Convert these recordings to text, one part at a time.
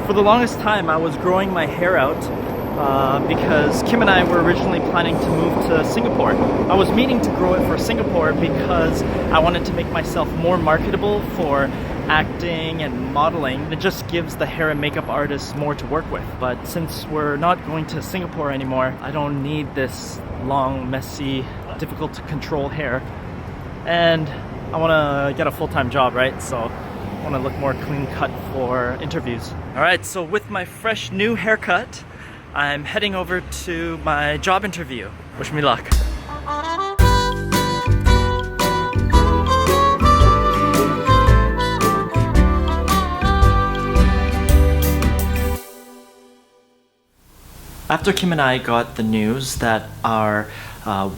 For the longest time, I was growing my hair out because Kim and I were originally planning to move to Singapore. I was meaning to grow it for Singapore because I wanted to make myself more marketable for acting and modeling. It just gives the hair and makeup artists more to work with. But since we're not going to Singapore anymore, I don't need this long, messy, difficult to control hair. And I want to get a full-time job, right? So I want to look more clean cut for interviews. Alright, so with my fresh new haircut, I'm heading over to my job interview. Wish me luck. After Kim and I got the news that our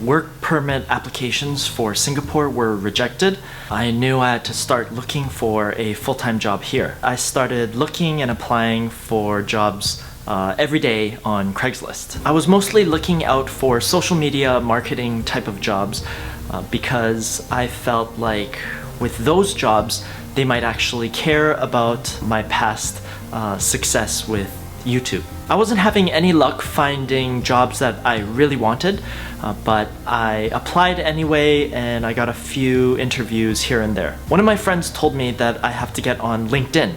work permit applications for Singapore were rejected, I knew I had to start looking for a full-time job here. I started looking and applying for jobs every day on Craigslist. I was mostly looking out for social media marketing type of jobs because I felt like with those jobs, they might actually care about my past success with YouTube. I wasn't having any luck finding jobs that I really wanted, but I applied anyway and I got a few interviews here and there. One of my friends told me that I have to get on LinkedIn,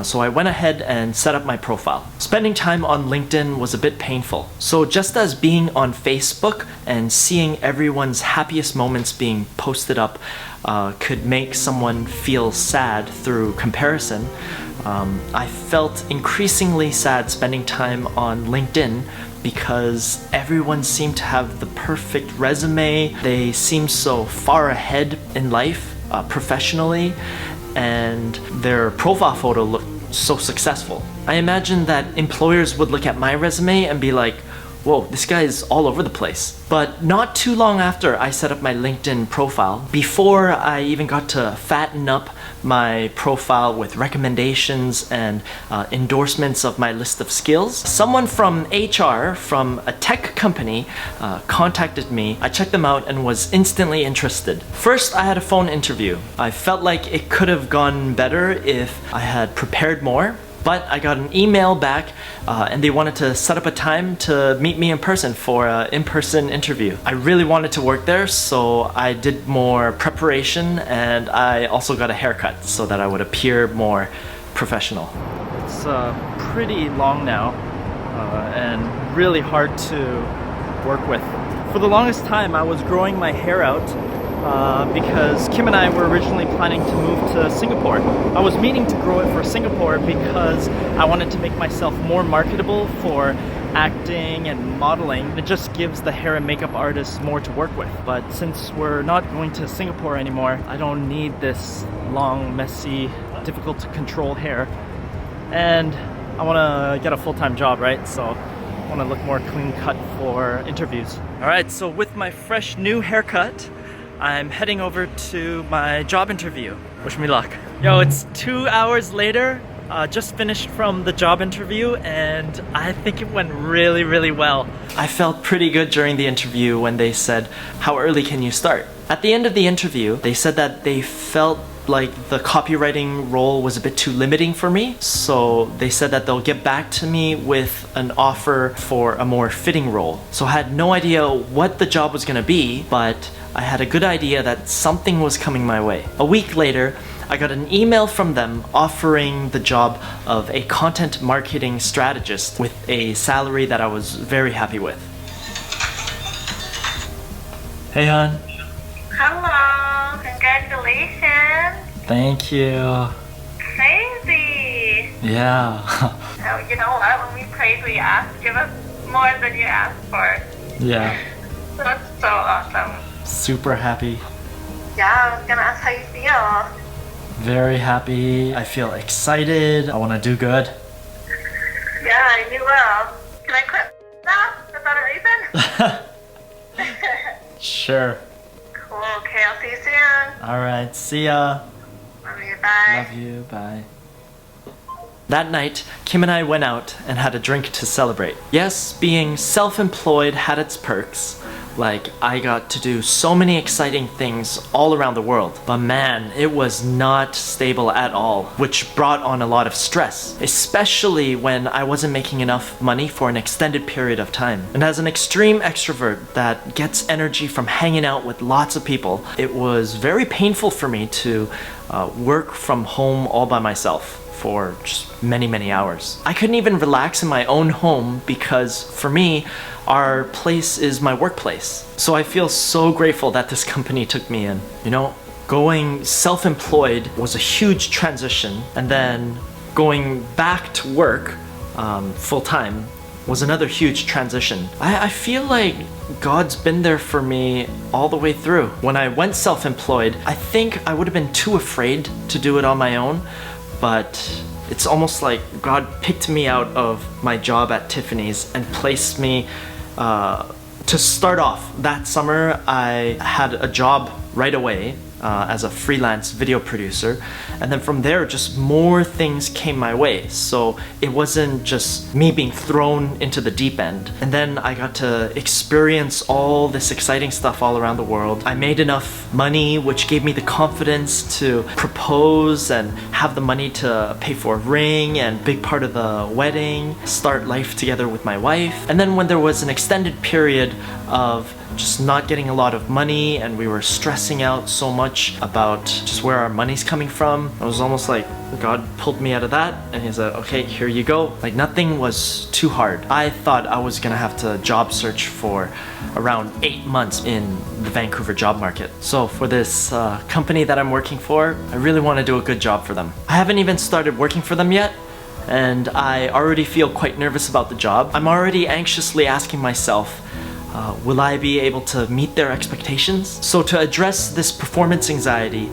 so I went ahead and set up my profile. Spending time on LinkedIn was a bit painful. So just as being on Facebook and seeing everyone's happiest moments being posted up could make someone feel sad through comparison, I felt increasingly sad spending time on LinkedIn because everyone seemed to have the perfect resume. They seemed so far ahead in life, professionally, and their profile photo looked so successful. I imagined that employers would look at my resume and be like, whoa, this guy is all over the place. But not too long after I set up my LinkedIn profile, before I even got to fatten up my profile with recommendations and endorsements of my list of skills, someone from HR from a tech company contacted me. I checked them out and was instantly interested. First, I had a phone interview. I felt like it could have gone better if I had prepared more. But I got an email back and they wanted to set up a time to meet me in person for an in-person interview. I really wanted to work there, so I did more preparation and I also got a haircut so that I would appear more professional. It's pretty long now and really hard to work with. For the longest time, I was growing my hair out because Kim and I were originally planning to move to Singapore. I was meaning to grow it for Singapore because I wanted to make myself more marketable for acting and modeling. It just gives the hair and makeup artists more to work with. But since we're not going to Singapore anymore, I don't need this long, messy, difficult to control hair. And I want to get a full-time job, right? So I want to look more clean cut for interviews. Alright, so with my fresh new haircut, I'm heading over to my job interview. Wish me luck. Yo, it's 2 hours later. Just finished from the job interview and I think it went really, really well. I felt pretty good during the interview when they said, "How early can you start?" At the end of the interview, they said that they felt like the copywriting role was a bit too limiting for me. So they said that they'll get back to me with an offer for a more fitting role. So I had no idea what the job was gonna be, but I had a good idea that something was coming my way. A week later, I got an email from them offering the job of a content marketing strategist with a salary that I was very happy with. Hey, hon. Hello, congratulations. Thank you. Crazy. Yeah. Oh, you know what? When we prayed, we asked, give us more than you asked for. Yeah. That's so awesome. Super happy. Yeah, I was gonna ask how you feel. Very happy. I feel excited. I want to do good. Yeah, you will. Can I quit now? Is that a reason? Sure. Cool. Okay, I'll see you soon. Alright, see ya. Love you. Bye. Love you, bye. That night, Kim and I went out and had a drink to celebrate. Yes, being self-employed had its perks, Like, I got to do so many exciting things all around the world. But man, it was not stable at all, which brought on a lot of stress, especially when I wasn't making enough money for an extended period of time. And as an extreme extrovert that gets energy from hanging out with lots of people, it was very painful for me to work from home all by myself for just many hours. I couldn't even relax in my own home because for me, our place is my workplace. So I feel so grateful that this company took me in. You know, going self-employed was a huge transition, and then going back to work full-time was another huge transition. I feel like God's been there for me all the way through. When I went self-employed, I think I would have been too afraid to do it on my own, but it's almost like God picked me out of my job at Tiffany's and placed me to start off. That summer, I had a job right away as a freelance video producer, and then from there just more things came my way. So it wasn't just me being thrown into the deep end. And then I got to experience all this exciting stuff all around the world. I made enough money, which gave me the confidence to propose and have the money to pay for a ring and big part of the wedding, start life together with my wife. And then when there was an extended period of just not getting a lot of money and we were stressing out so much about just where our money's coming from, it was almost like God pulled me out of that and he said, okay, here you go. Like, nothing was too hard. I thought I was gonna have to job search for around 8 months in the Vancouver job market. So for this company that I'm working for, I really want to do a good job for them. I haven't even started working for them yet, and I already feel quite nervous about the job. I'm already anxiously asking myself, will I be able to meet their expectations? So to address this performance anxiety,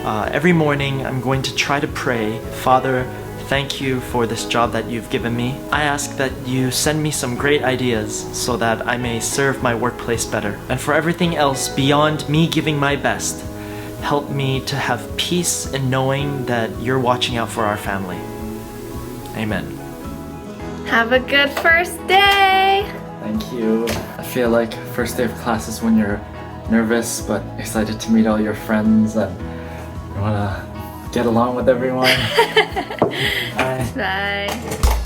every morning I'm going to try to pray, Father, thank you for this job that you've given me. I ask that you send me some great ideas so that I may serve my workplace better. And for everything else beyond me giving my best, help me to have peace in knowing that you're watching out for our family. Amen. Have a good first day! Thank you. I feel like first day of class is when you're nervous but excited to meet all your friends and you wanna get along with everyone. Bye. Bye.